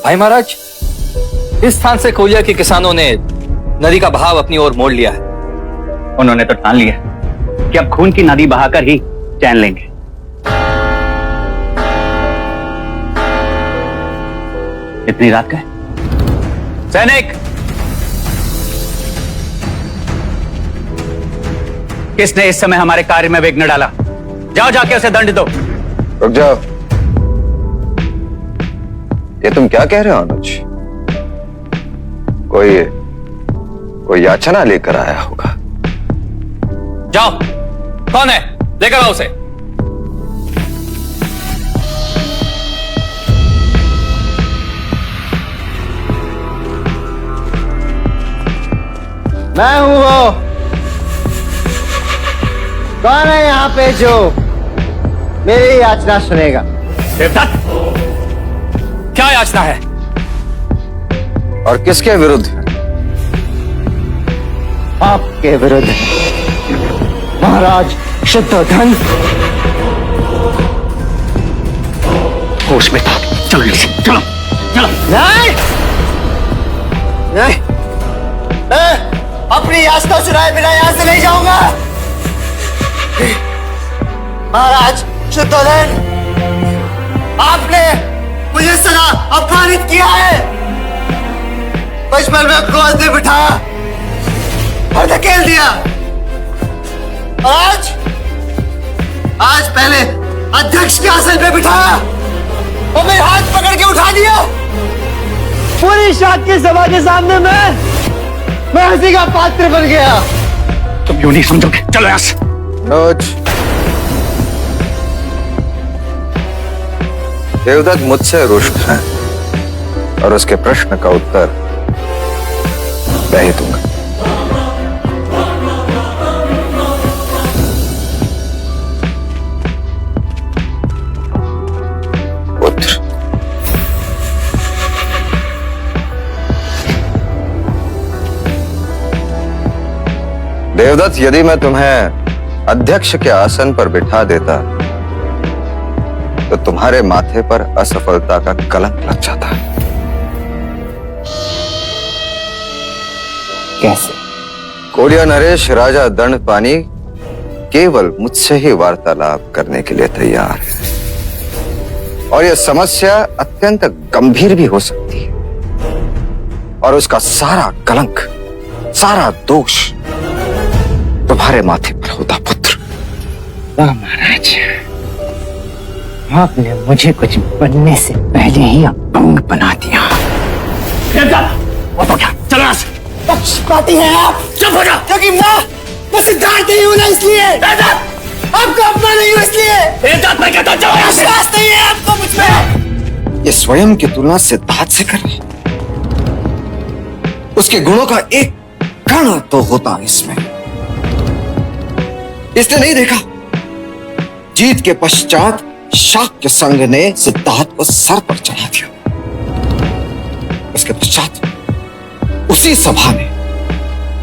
भाई महाराज, इस स्थान से कोलिया के किसानों ने नदी का बहाव अपनी ओर मोड़ लिया है। उन्होंने तो ठान लिया कि अब खून की नदी बहाकर ही चैन लेंगे। इतनी रात का है। सैनिक, किसने इस समय हमारे कार्य में विघ्न डाला? जाओ जाके उसे दंड दो। रुक जाओ, ये तुम क्या कह रहे हो अनुज? कोई याचना लेकर आया होगा। जाओ, कौन है? लेकर आओ उसे। मैं हूं वो। कौन है यहाँ पे जो मेरी याचना सुनेगा? देवदत्त, क्या याचना है? और किसके विरुद्ध है? आपके विरुद्ध महाराज शुद्धोधन। होश में था। चलो चलो चलो। नहीं नहीं, मैं अपनी याचना सुनाए बिना यहां से नहीं जाऊंगा। महाराज शुद्धोधन, आपने मुझे सदा अपमानित किया है। बचपन में क्रोध में बिठाया और धकेल दिया। आज पहले अध्यक्ष के आसन पे बिठाया और मेरे हाथ पकड़ के उठा दिया। पूरी शाक्य सभा के सामने मैं हंसी का पात्र बन गया। तुम यूं नहीं समझोगे। चलो यहां से। देवदत्त मुझसे रुष्ट है और उसके प्रश्न का उत्तर मैं ही दूंगा। पुत्र, देवदत्त, यदि मैं तुम्हें अध्यक्ष के आसन पर बिठा देता तो तुम्हारे माथे पर असफलता का कलंक लग जाता। कैसे? कोलिया नरेश राजा दंडपानी केवल मुझसे ही वार्तालाप करने के लिए तैयार है और यह समस्या अत्यंत गंभीर भी हो सकती है और उसका सारा कलंक, सारा दोष तुम्हारे माथे पर होता। पुत्र, वाह महाराज, आपने मुझे कुछ बनने से पहले ही अपंग बना दिया। वो तो क्या? चलो यहां से। पक्षपाती हैं आप। चुप हो जाओ। क्योंकि मैं सिद्धार्थ नहीं हूं ना, इसलिए आपको अपना नहीं हूं, इसलिए मैं कहता हूं चलो यहां से। विश्वास नहीं है आपको मुझ पे। ये स्वयं की तुलना सिद्धार्थ से कर रहे, उसके गुणों का एक कण तो होता इसमें। इसने नहीं देखा, जीत के पश्चात शाक्य संघ ने सिद्धार्थ को सर पर चढ़ा दिया। उसके पश्चात उसी सभा ने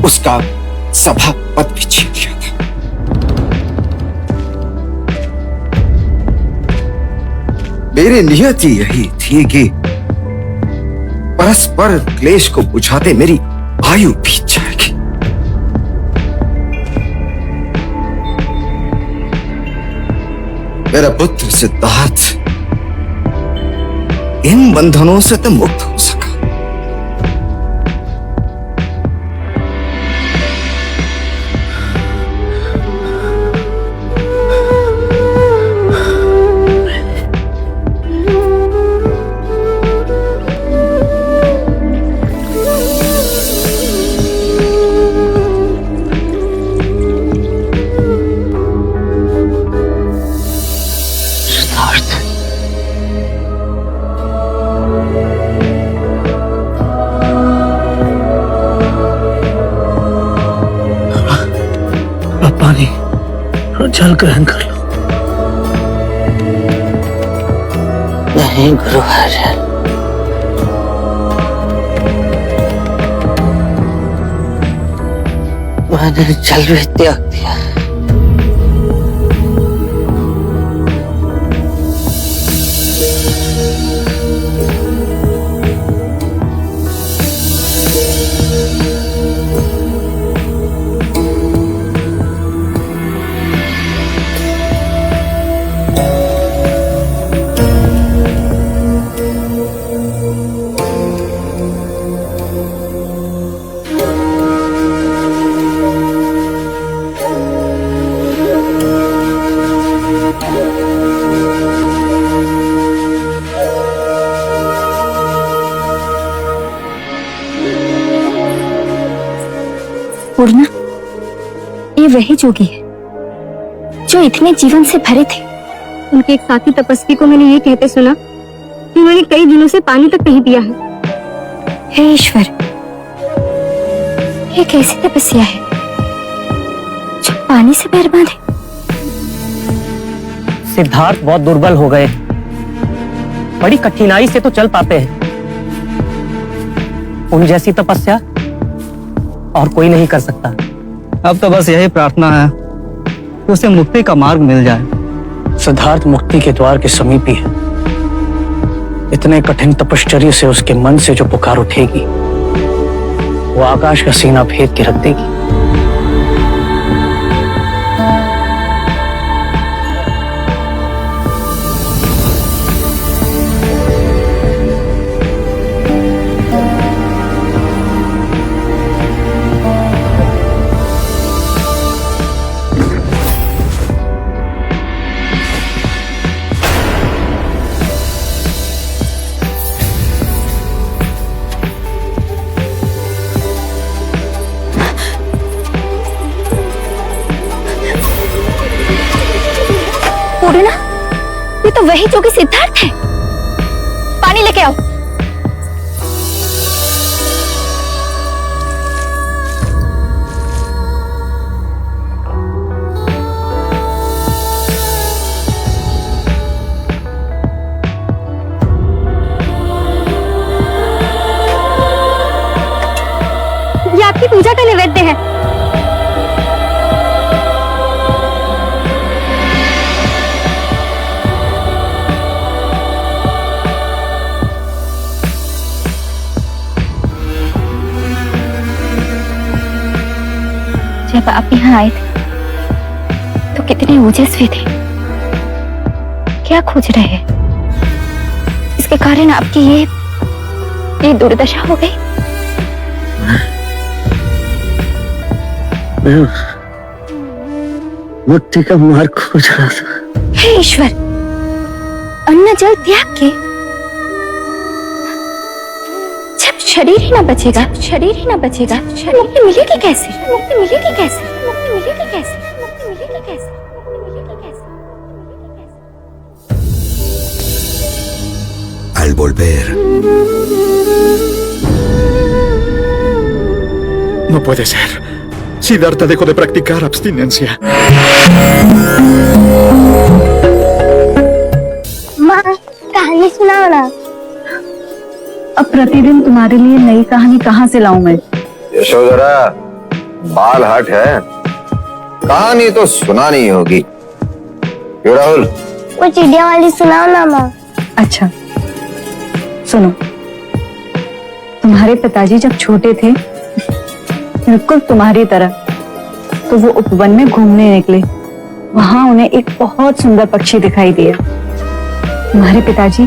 उसका सभा पद भी छीन लिया था। मेरी नियति यही थी कि परस्पर क्लेश को बुझाते मेरी आयु बीत जाएगी। मेरा पुत्र सिद्धार्थ इन बंधनों से तो मुक्त हो सका। पानी और जल ग्रहण कर लो। नहीं गुरुवर, मैंने जल भी त्याग दिया। पूर्णा, ये वही जोगी है जो इतने जीवन से भरे थे। उनके एक साथी तपस्वी को मैंने ये कहते सुना कि उन्होंने कई दिनों से पानी तक नहीं पिया है। हे ईश्वर, ये कैसी तपस्या है जो पानी से पैर बांधे? सिद्धार्थ बहुत दुर्बल हो गए, बड़ी कठिनाई से तो चल पाते हैं। उन जैसी तपस्या और कोई नहीं कर सकता। अब तो बस यही प्रार्थना है कि उसे मुक्ति का मार्ग मिल जाए। सिद्धार्थ मुक्ति के द्वार के समीप ही है। इतने कठिन तपश्चर्या से उसके मन से जो पुकार उठेगी वो आकाश का सीना भेद के रख देगी। पूर्णा, ये तो वही जोगी सिद्धार्थ है। पानी लेके आओ। ये आपकी पूजा का नैवेद्य है। जब आप यहाँ आए थे तो कितने ओजस्वी थे। क्या खोज रहे हैं? इसके कारण आपकी ये दुर्दशा हो गई। मुक्ति का मार्ग खोज रहा था। हे ईश्वर, अन्न जल त्याग के जब शरीर ही ना बचेगा, मुक्ति मिलेगी कैसे? मुक्ति मिलेगी कैसे? मुक्ति मिलेगी कैसे? मुक्ति मिलेगी कैसे? मुक्ति मिलेगी कैसे? Al volver. No puede ser. Siddhartha dejó de practicar abstinencia. माँ, कहानी सुनाओ ना। अब प्रतिदिन तुम्हारे लिए नई कहानी कहाँ से लाऊं मैं? यशोधरा, बाल हट है, कहानी तो सुनानी ही होगी। क्यों राहुल? वो चिड़िया वाली सुनाओ ना माँ। अच्छा सुनो, तुम्हारे पिताजी जब छोटे थे, बिल्कुल तुम्हारी तरह, तो वो उपवन में घूमने निकले। वहां उन्हें एक बहुत सुंदर पक्षी दिखाई दिया। तुम्हारे पिताजी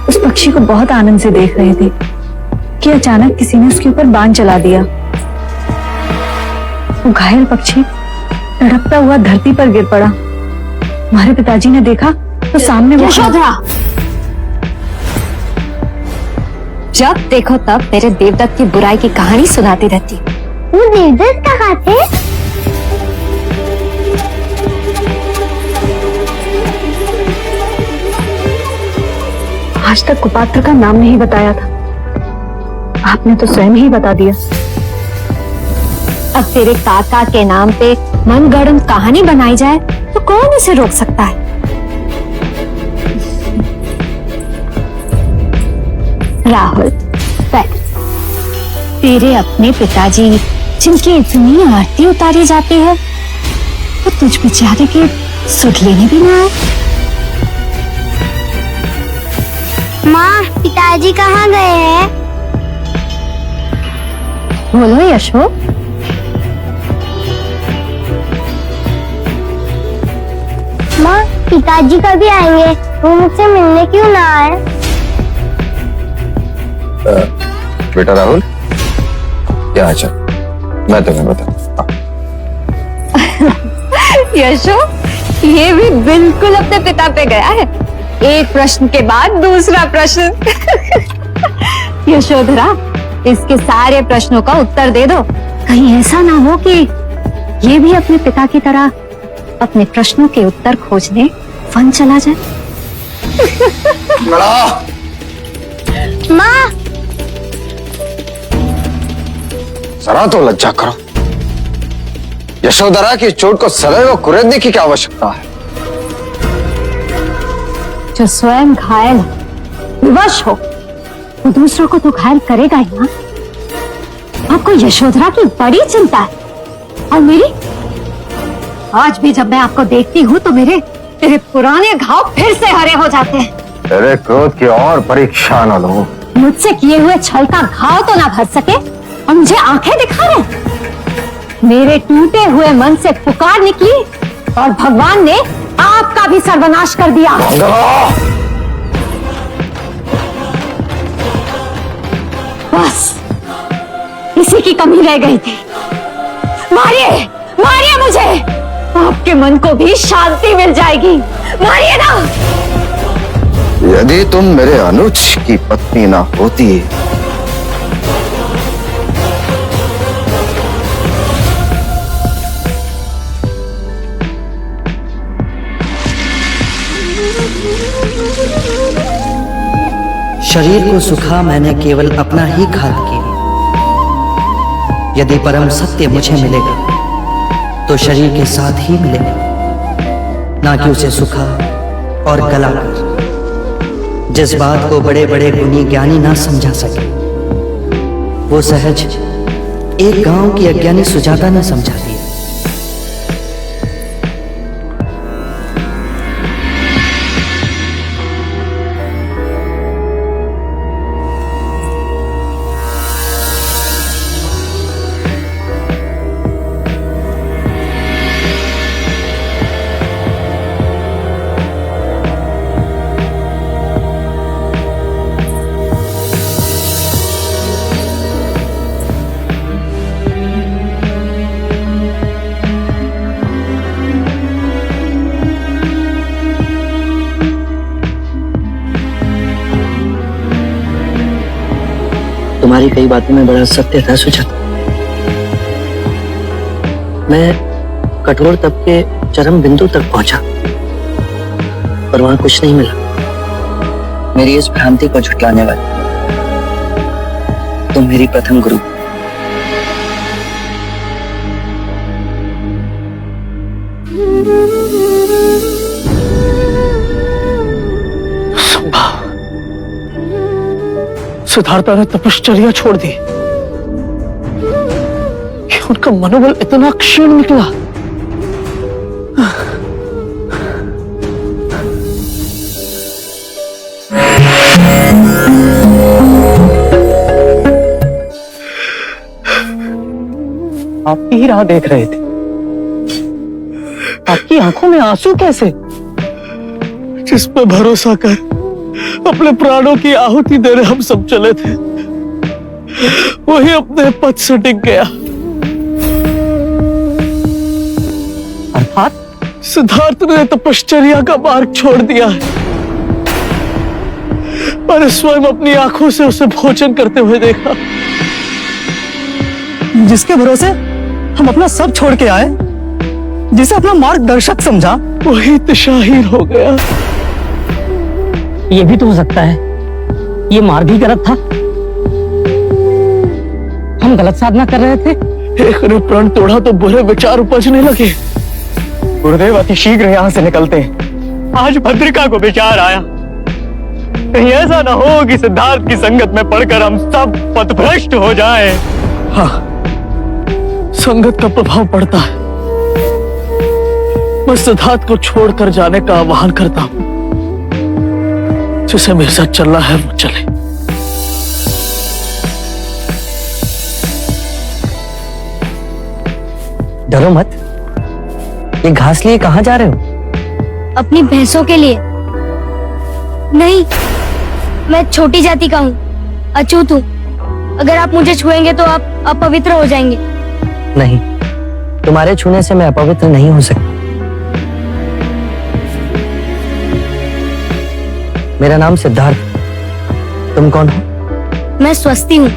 उस पक्षी को बहुत आनंद से देख रहे थे कि अचानक किसी ने उसके ऊपर बाण चला दिया। वो घायल पक्षी तड़पता हुआ धरती पर गिर पड़ा। तुम्हारे पिताजी ने देखा तो सामने वो यशोधरा, जब देखो तब मेरे देवदत्त की बुराई की कहानी सुनाती रहती। वो देवदत्त कहाँ थे? आज तक कुपात्र का नाम नहीं बताया था, आपने तो स्वयं ही बता दिया। अब तेरे काका के नाम पे मनगढ़ंत कहानी बनाई जाए तो कौन इसे रोक सकता है? राहुल, बैठ। तेरे अपने पिताजी जिनकी इतनी आरती उतारी जाती है, तो तुझ बेचारे के सुध लेने भी ना आए। माँ, पिताजी कहाँ गए हैं? बोलो यशो। माँ, पिताजी कभी आएंगे? वो मुझसे मिलने क्यों ना आए? बेटा राहुल, क्या अच्छा, मैं तुम्हें बता। यशो, ये भी बिल्कुल अपने पिता पे गया है। एक प्रश्न के बाद दूसरा प्रश्न। यशोधरा, इसके सारे प्रश्नों का उत्तर दे दो। कहीं ऐसा ना हो कि ये भी अपने पिता की तरह अपने प्रश्नों के उत्तर खोजने वन चला जाए। माँ, जरा तो लज्जा करो। यशोधरा की चोट को सदैव कुरेदने की क्या आवश्यकता है? जो स्वयं घायल विवश हो वो दूसरों को तो घायल करेगा ही ना। आपको यशोधरा की बड़ी चिंता है और मेरी। आज भी जब मैं आपको देखती हूँ तो मेरे पुराने घाव फिर से हरे हो जाते हैं। तेरे क्रोध की और परीक्षा न लो। मुझसे किए हुए छल का घाव तो ना भर सके और मुझे आंखें दिखा रहे। मेरे टूटे हुए मन से पुकार निकली और भगवान ने आपका भी सर्वनाश कर दिया। बस इसी की कमी रह गई थी। मारिए, मारिए मुझे, आपके मन को भी शांति मिल जाएगी। मारिए ना। यदि तुम मेरे अनुज की पत्नी ना होती शरीर को सुखा मैंने केवल अपना ही घात किया। यदि परम सत्य मुझे मिलेगा तो शरीर के साथ ही मिलेगा, ना कि उसे सुखा और गला कर। जिस बात को बड़े बड़े गुणी ज्ञानी ना समझा सके वो सहज एक गांव की अज्ञानी सुजाता न समझाती है। तुम्हारी कई बातों में बड़ा सत्य था सुजाता। मैं कठोर तप के चरम बिंदु तक पहुंचा पर वहां कुछ नहीं मिला। मेरी इस भ्रांति को झुटलाने वाली तुम मेरी प्रथम गुरु। सिद्धार्था ने तपश्चर्या छोड़ दी कि उनका मनोबल इतना क्षीण निकला। आपकी ही राह देख रहे थे। आपकी आंखों में आंसू कैसे? जिस पर भरोसा कर अपने प्राणों की आहुति देने हम सब चले थे वही अपने पद से टिक गया। अर्थात सिद्धार्थ ने तपश्चर्या का मार्ग छोड़ दिया है। मैंने स्वयं अपनी आंखों से उसे भोजन करते हुए देखा। जिसके भरोसे हम अपना सब छोड़ के आए, जिसे अपना मार्गदर्शक समझा, वही दिशाहीन हो गया। ये भी तो हो सकता है ये मार्ग ही गलत था। हम गलत साधना कर रहे थे। एक ने प्रण तोड़ा तो बुरे विचार उपजने लगे। गुरुदेव अति शीघ्र यहाँ से निकलते। आज भद्रिका को विचार आया, कहीं ऐसा ना हो कि सिद्धार्थ की संगत में पड़कर हम सब पथभ्रष्ट हो जाएं। हाँ, संगत का प्रभाव पड़ता है। मैं सिद्धार्थ को छोड़कर जाने का आह्वान करता हूं। जिसे मेरे साथ चलना है वो चले। डरो मत। ये घास लिए कहाँ जा रहे हो? अपनी भैंसों के लिए। नहीं, मैं छोटी जाति का हूँ, अछूत हूँ। अगर आप मुझे छुएंगे तो आप अपवित्र हो जाएंगे। नहीं, तुम्हारे छूने से मैं अपवित्र नहीं हो सकती। मेरा नाम सिद्धार्थ। तुम कौन हो? मैं स्वस्ति हूँ,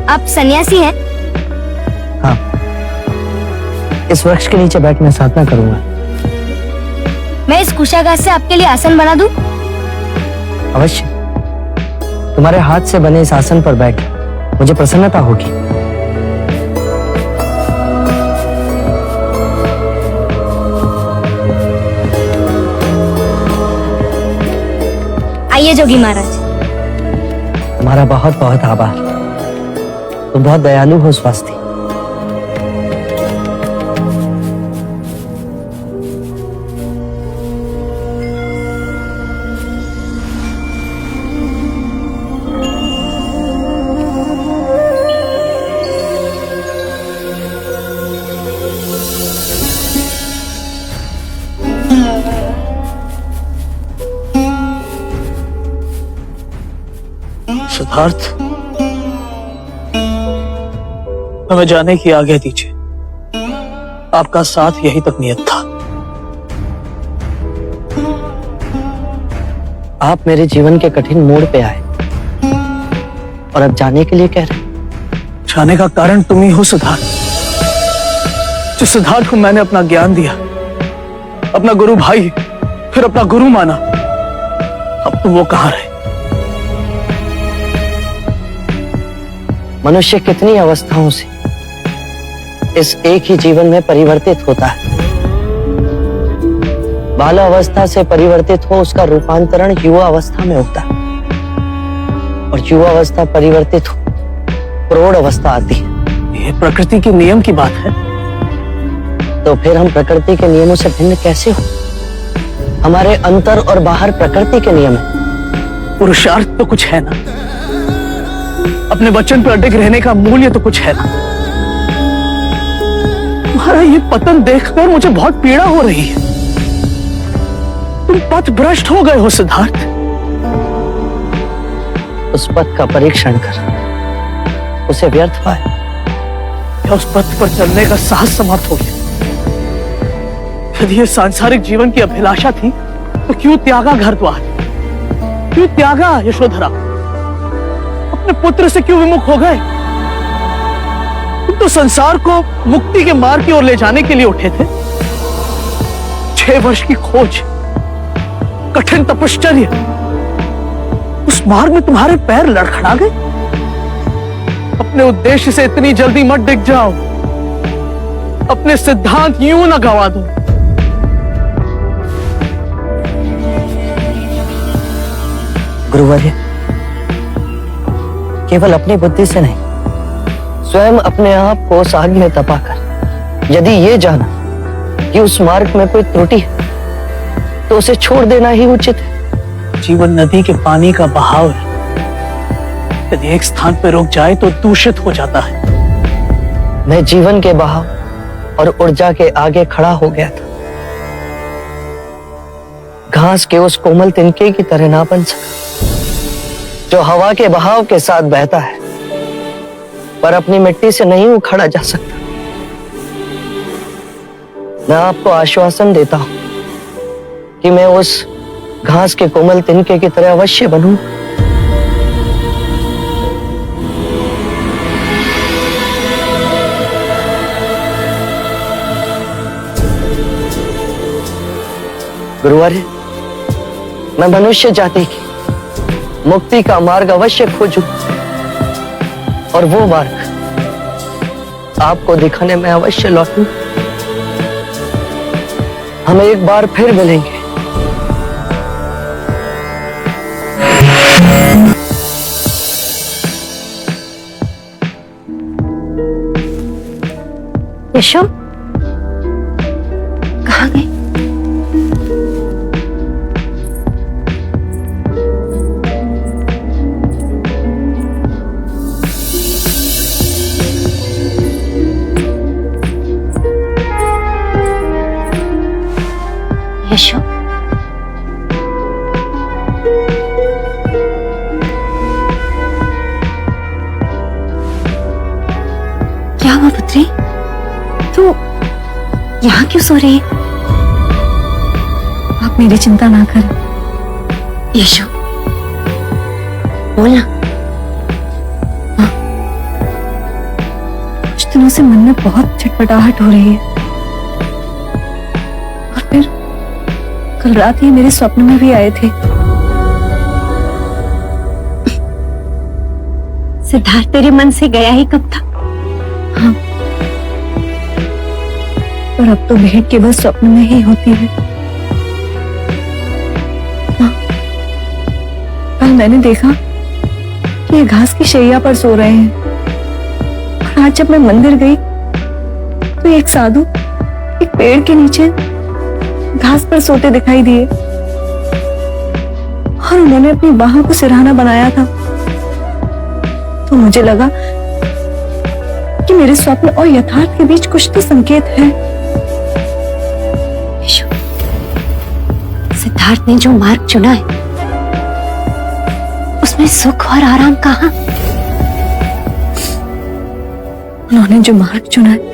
आप सन्यासी हैं? हाँ, इस वृक्ष के नीचे बैठ मैं साधना करूंगा। मैं इस कुशाघास से आपके लिए आसन बना दूं? अवश्य। तुम्हारे हाथ से बने इस आसन पर बैठ मुझे प्रसन्नता होगी। आइए जोगी महाराज। तुम्हारा बहुत बहुत आभार। तुम बहुत दयालु हो स्वास्थ्य। सिद्धार्थ, हमें जाने की आज्ञा दीजिए। आपका साथ यही तक नियत था। आप मेरे जीवन के कठिन मोड़ पे आए और अब जाने के लिए कह रहे हैं। जाने का कारण तुम ही हो सिद्धार्थ। जिस सिद्धार्थ को मैंने अपना ज्ञान दिया, अपना गुरु भाई, फिर अपना गुरु माना, अब तुम वो कहां रहे? मनुष्य कितनी अवस्थाओं से इस एक ही जीवन में परिवर्तित होता है। बाल अवस्था से परिवर्तित हो उसका रूपांतरण युवा अवस्था में होता है, और युवा अवस्था परिवर्तित हो प्रौढ़ अवस्था आती है। ये प्रकृति के नियम की बात है। तो फिर हम प्रकृति के नियमों से भिन्न कैसे हो? हमारे अंतर और बाहर प्रकृति के नियम है। पुरुषार्थ तो कुछ है ना, अपने वचन पर अडिग रहने का मूल्य तो कुछ है ना। तुम्हारा ये पतन देखकर मुझे बहुत पीड़ा हो रही है। तुम पथ भ्रष्ट हो गए हो सिद्धार्थ। उस पथ का परीक्षण कर उसे व्यर्थ पाए, या उस पथ पर चलने का साहस समाप्त हो गया। यदि ये सांसारिक जीवन की अभिलाषा थी तो क्यों त्यागा घर द्वार, क्यों त्यागा यशोधरा, अपने पुत्र से क्यों विमुख हो गए? तुम तो संसार को मुक्ति के मार्ग की ओर ले जाने के लिए उठे थे। 6 वर्ष की खोज, कठिन तपश्चर्य, उस मार्ग में तुम्हारे पैर लड़खड़ा गए। अपने उद्देश्य से इतनी जल्दी मत डिग जाओ। अपने सिद्धांत यूं ना गवा दो। गुरुवर्य, केवल अपनी बुद्धि से नहीं, स्वयं अपने आप को उस आग में तपाकर यदि ये जाना कि उस मार्ग में कोई त्रुटि है तो उसे छोड़ देना ही उचित है। जीवन नदी के पानी का बहाव है। यदि एक स्थान पर रुक जाए तो दूषित हो जाता है। मैं जीवन के बहाव और ऊर्जा के आगे खड़ा हो गया था। घास के उस कोमल तिनके की तरह ना बन सका जो हवा के बहाव के साथ बहता है पर अपनी मिट्टी से नहीं उखड़ा जा सकता। मैं आपको आश्वासन देता हूं कि मैं उस घास के कोमल तिनके की तरह अवश्य बनूं। गुरुवर्य, मैं मनुष्य जाति की मुक्ति का मार्ग अवश्य खोजूं और वो मार्ग आपको दिखाने में अवश्य लौटूं। हम एक बार फिर मिलेंगे। यशो, कहाँ गए? यशो, क्या हुआ पुत्री? तू यहाँ क्यों सो रही है? आप मेरी चिंता ना करें। यशो, बोलना। में बहुत छटपटाहट हो रही है। और फिर कल रात ये मेरे स्वप्न में भी आए थे। सिद्धार्थ तेरे मन से गया ही कब था? हाँ, पर अब तो भेंट केवल स्वप्न में ही होती है। हाँ, कल मैंने देखा कि ये घास की शैया पर सो रहे हैं। और आज जब मैं मंदिर गई तो एक साधु एक पेड़ के नीचे घास पर सोते दिखाई दिए और उन्होंने अपनी बाहों को सिरहाना बनाया था। तो मुझे लगा कि मेरे स्वप्न और यथार्थ के बीच कुछ तो संकेत है। सिद्धार्थ ने जो मार्ग चुना है उसमें सुख और आराम कहाँ? उन्होंने जो मार्ग चुना है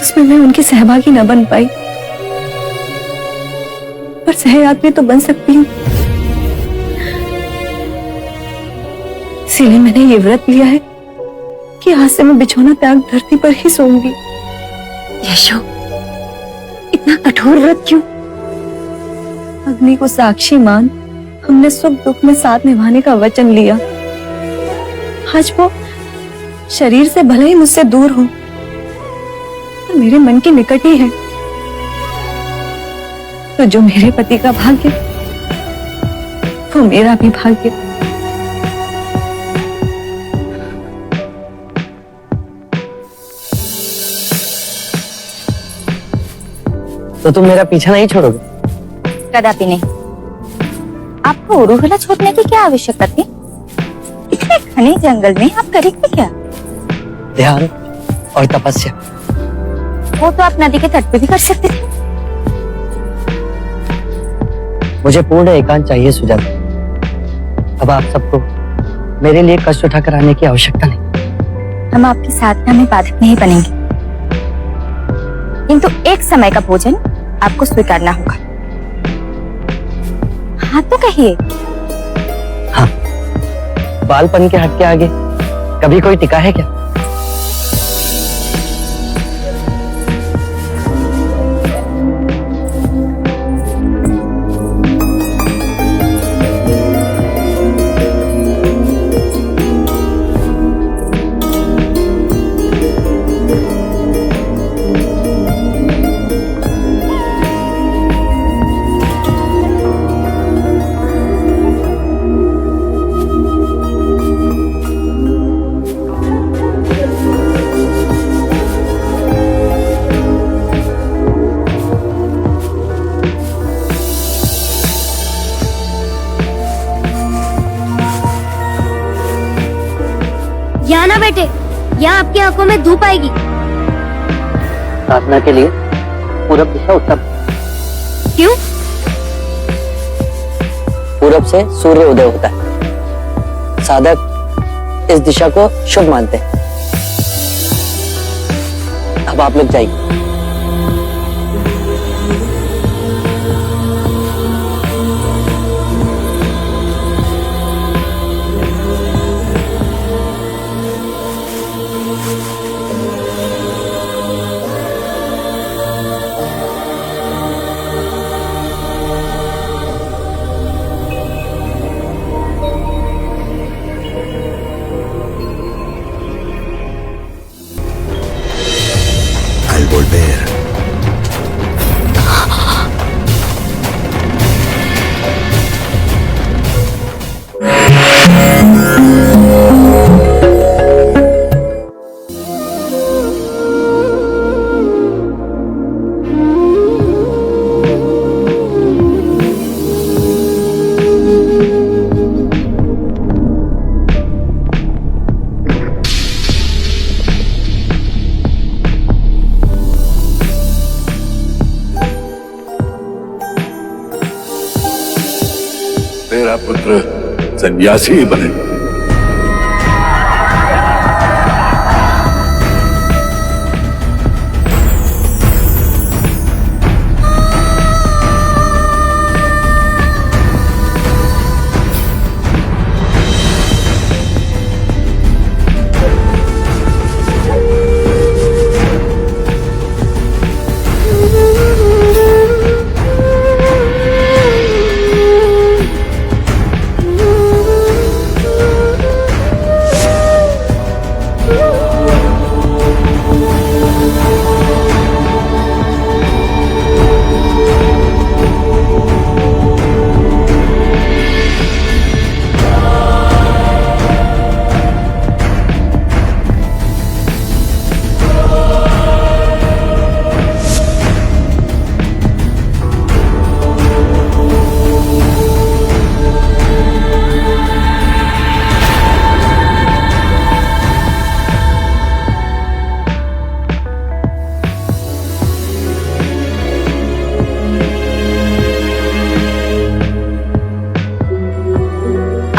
उसमें मैं उनकी सहभागी न बन पाई, पर सहयात्री तो बन सकती हूँ। इसीलिए मैंने ये व्रत लिया है कि आज से मैं बिछौना त्याग धरती पर ही सोऊंगी। यशो, इतना कठोर व्रत क्यों? अग्नि को साक्षी मान हमने सुख दुख में साथ निभाने का वचन लिया। आज वो शरीर से भले ही मुझसे दूर हो, पर मेरे मन के निकट ही है। तो जो मेरे पति का भाग्य वो मेरा भी भाग्य। तो तुम मेरा पीछा नहीं छोड़ोगे? कदापि नहीं। आपको उरुहला छोड़ने की क्या आवश्यकता थी? इतने घने जंगल में आप करेंगे क्या? ध्यान और तपस्या। वो तो आप नदी के तट पे भी कर सकते थे। मुझे पूर्ण एकांत चाहिए सुजाता। अब आप सबको मेरे लिए कष्ट उठाकर आने की आवश्यकता नहीं। हम आपकी साधना में बाधक नहीं बनेंगे, किंतु एक समय का भोजन आपको स्वीकारना होगा। हाँ तो कहिए। हाँ, बालपन के हट के आगे कभी कोई टिका है क्या? यहाँ ना बैठे, यहाँ आपकी आंखों में धूप आएगी। साधना के लिए पूरब दिशा उत्तम। क्यों? पूरब से सूर्य उदय होता है। साधक इस दिशा को शुभ मानते हैं। अब आप लोग जाइए। Al volver, तेरा पुत्र सन्यासी बने।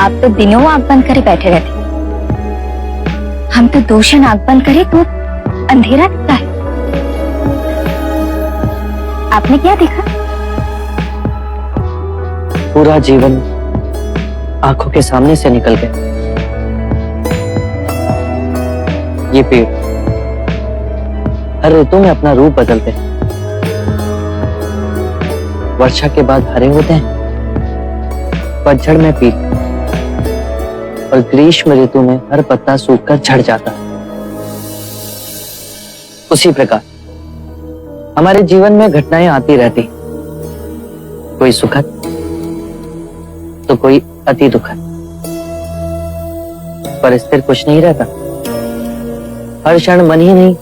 आप तो दिनों आंख बंद करे बैठे रहते, हम तो दोषन आंख बंद करे तो अंधेरा दिखता है। आपने क्या देखा? पूरा जीवन आंखों के सामने से निकल गया। ये पेड़ हर ऋतु में अपना रूप बदलते हैं। वर्षा के बाद हरे होते हैं, पतझड़ में पीले, और ग्रीष्म ऋतु में हर पत्ता सूखकर झड़ जाता है। उसी प्रकार हमारे जीवन में घटनाएं आती रहती, कोई सुखद तो कोई अति दुखद, पर स्थिर कुछ नहीं रहता। हर क्षण मन ही नहीं,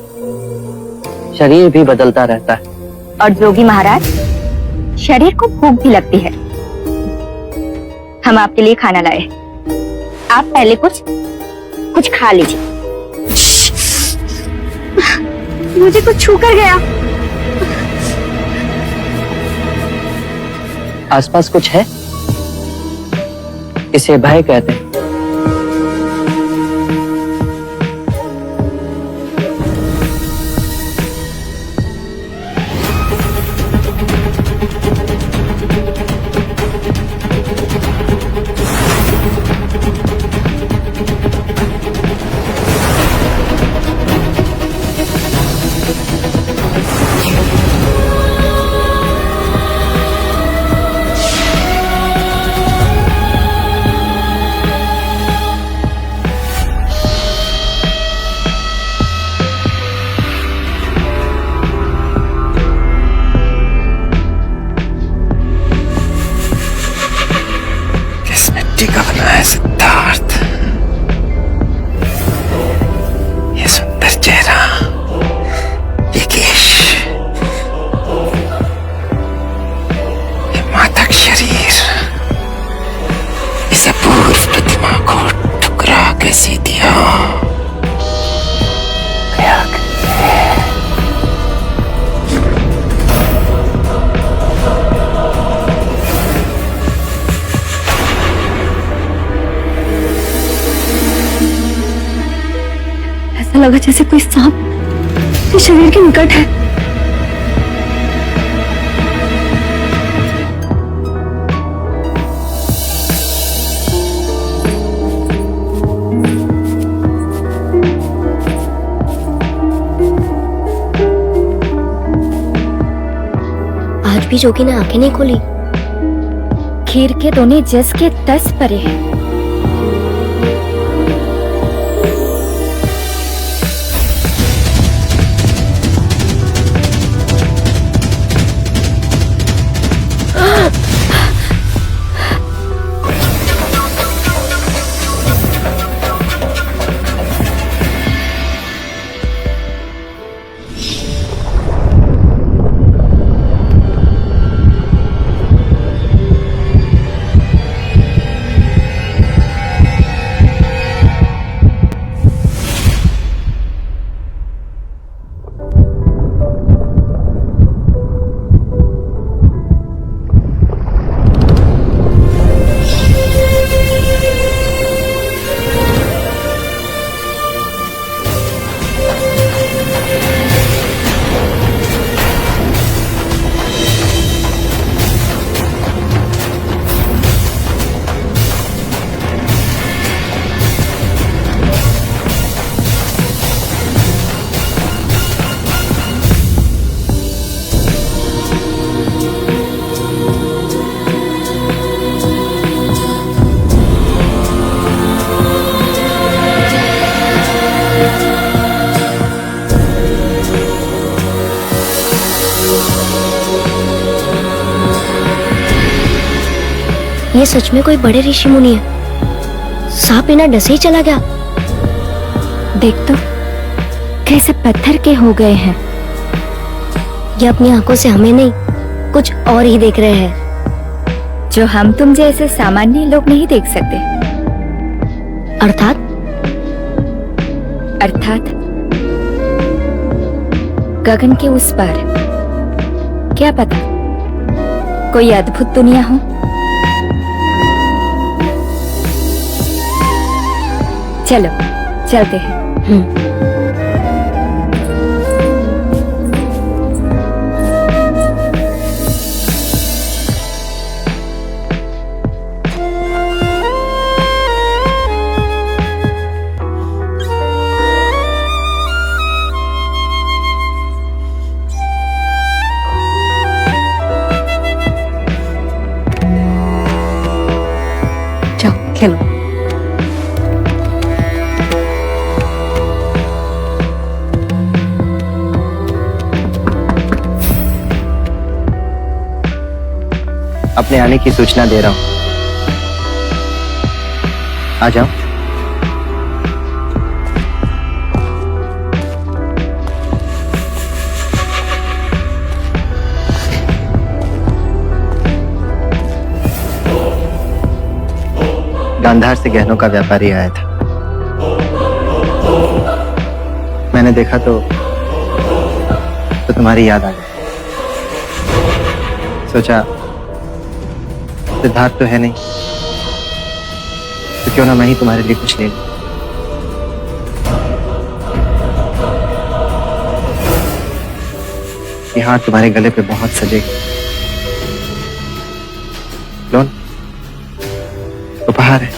शरीर भी बदलता रहता है। और जोगी महाराज, शरीर को भूख भी लगती है। हम आपके लिए खाना लाए, आप पहले कुछ खा लीजिए। मुझे कुछ छू कर गया। आसपास कुछ है? इसे भय कहते हैं। का बना है सिद्धार्थ, ये सुंदर चेहरा, ये केश, ये मादक शरीर, इस अपूर्व प्रतिमा को ठुकरा कैसे दिया? ऐसा लगा जैसे कोई सांप मेरे शरीर के निकट है। आज भी जोगी ने आंखें नहीं खोली। खीर के दोने जस के 10 परे हैं। ये सच में कोई बड़े ऋषि मुनि है। सांप बिना डसे ही चला गया। देख तो कैसे पत्थर के हो गए हैं। ये अपनी आंखों से हमें नहीं, कुछ और ही देख रहे हैं, जो हम तुम जैसे सामान्य लोग नहीं देख सकते। अर्थात गगन के उस पार। क्या पता कोई अद्भुत दुनिया हो। चलो चलते हैं। जाओ खेलो। अपने आने की सूचना दे रहा हूं, आ जाओ। गांधार से गहनों का व्यापारी आया था। मैंने देखा तो तुम्हारी याद आ गई। सोचा सिद्धार्थ तो है नहीं, तो क्यों ना मैं ही तुम्हारे लिए कुछ ले लूं। ये हाथ तुम्हारे गले पे बहुत सजेगा। लो ना, उपहार है।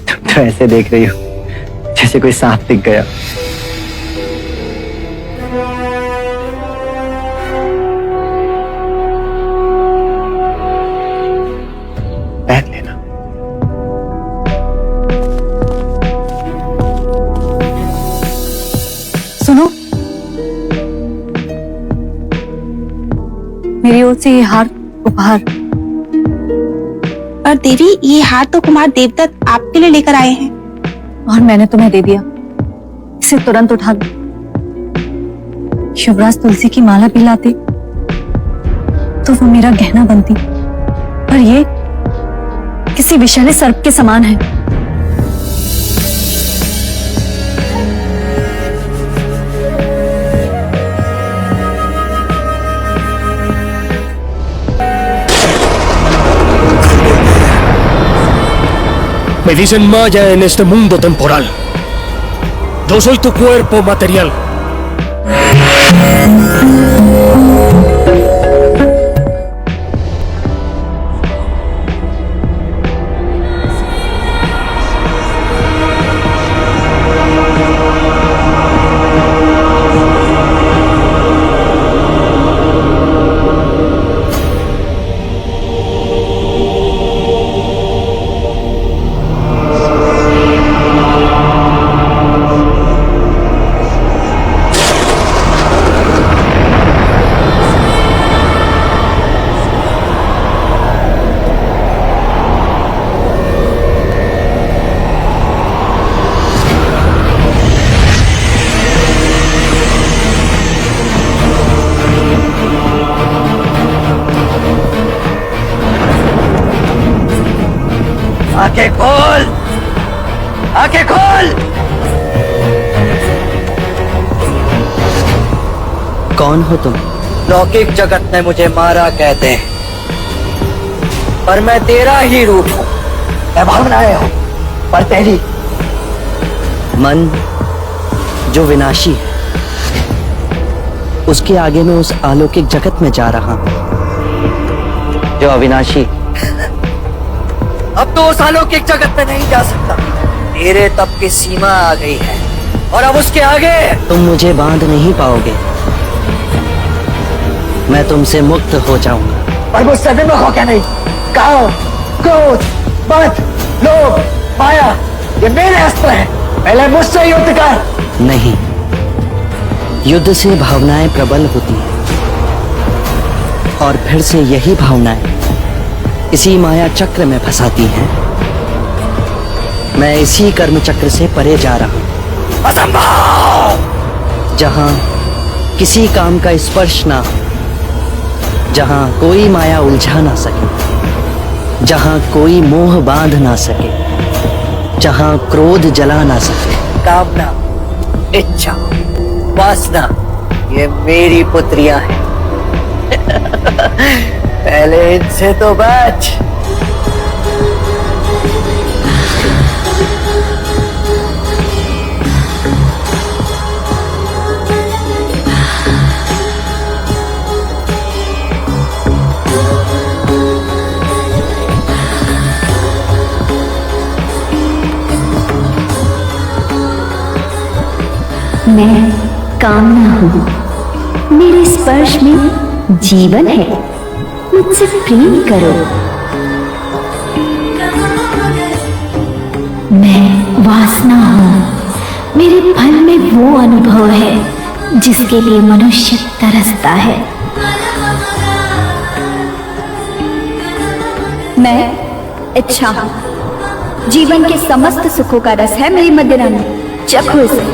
तुम तो ऐसे देख रही हो जैसे कोई सांप दिख गया। पहन लेना। सुनो, मेरी ओर से ये हार उपहार। पर देवी, ये हार तो कुमार देवदत्त आपके लिए लेकर आए हैं। और मैंने तुम्हें दे दिया। इसे तुरंत उठा लो। शिवराज तुलसी की माला भी लाते तो वो मेरा गहना बनती, पर ये किसी विषैले सर्प के समान है। Me dicen Maya en este mundo temporal. Yo soy tu cuerpo material. आंखें खोल, आंखें खोल। कौन हो तुम? लौकिक जगत में मुझे मारा कहते हैं, पर मैं तेरा ही रूप हूं। मैं भावनाएं हूं, पर तेरी। मन जो विनाशी है, उसके आगे मैं उस अलौकिक जगत में जा रहा हूं जो अविनाशी। अब तो उस अलौकिक जगत में नहीं जा सकता। तेरे तप की सीमा आ गई है और अब उसके आगे तुम मुझे बांध नहीं पाओगे। मैं तुमसे मुक्त हो जाऊंगा। पर मुझसे विमुख हो क्या नहीं? काम, क्रोध, मद, लोभ, माया, ये मेरे अस्त्र हैं। पहले मुझसे युद्ध कर। नहीं, युद्ध से भावनाएं प्रबल होती हैं और फिर से यही भावनाएं इसी माया चक्र में फंसाती हैं। मैं इसी कर्म चक्र से परे जा रहा हूं। असंभव! जहां किसी काम का स्पर्श ना हो, जहां कोई माया उलझा ना सके, जहां कोई मोह बांध ना सके, जहां क्रोध जला ना सके। कामना, इच्छा, वासना, ये मेरी पुत्रियां हैं। पहले इनसे तो बच। मैं कामना हूँ, मेरे स्पर्श में जीवन है, मुझसे प्रेम करो। मैं वासना हूँ, मेरे फल में वो अनुभव है जिसके लिए मनुष्य तरसता है। मैं इच्छा हूँ, जीवन के समस्त सुखों का रस है मेरी मदिरानी, चखो इसे।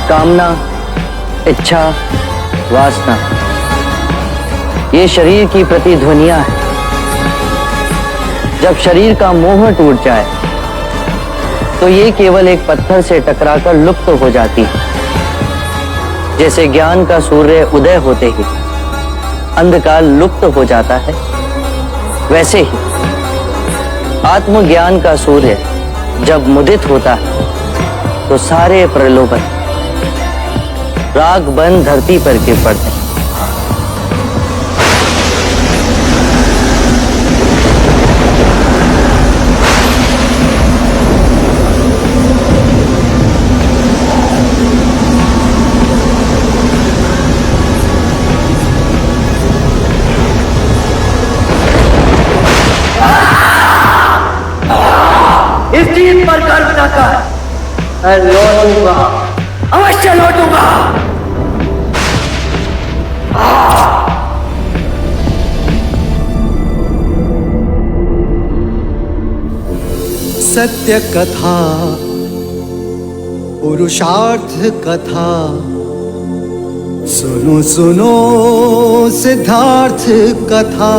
कामना, इच्छा, वासना, ये शरीर की प्रतिध्वनियां हैं। जब शरीर का मोह टूट जाए तो ये केवल एक पत्थर से टकराकर लुप्त हो जाती है। जैसे ज्ञान का सूर्य उदय होते ही अंधकार लुप्त हो जाता है, वैसे ही आत्मज्ञान का सूर्य जब मुदित होता है तो सारे प्रलोभन राग बन धरती पर गिर पड़ते हैं। इस चीज पर गर्व न कर, मैं लौटूंगा, अवश्य लौटूंगा। सत्य कथा, पुरुषार्थ कथा, सुनो सुनो सिद्धार्थ कथा।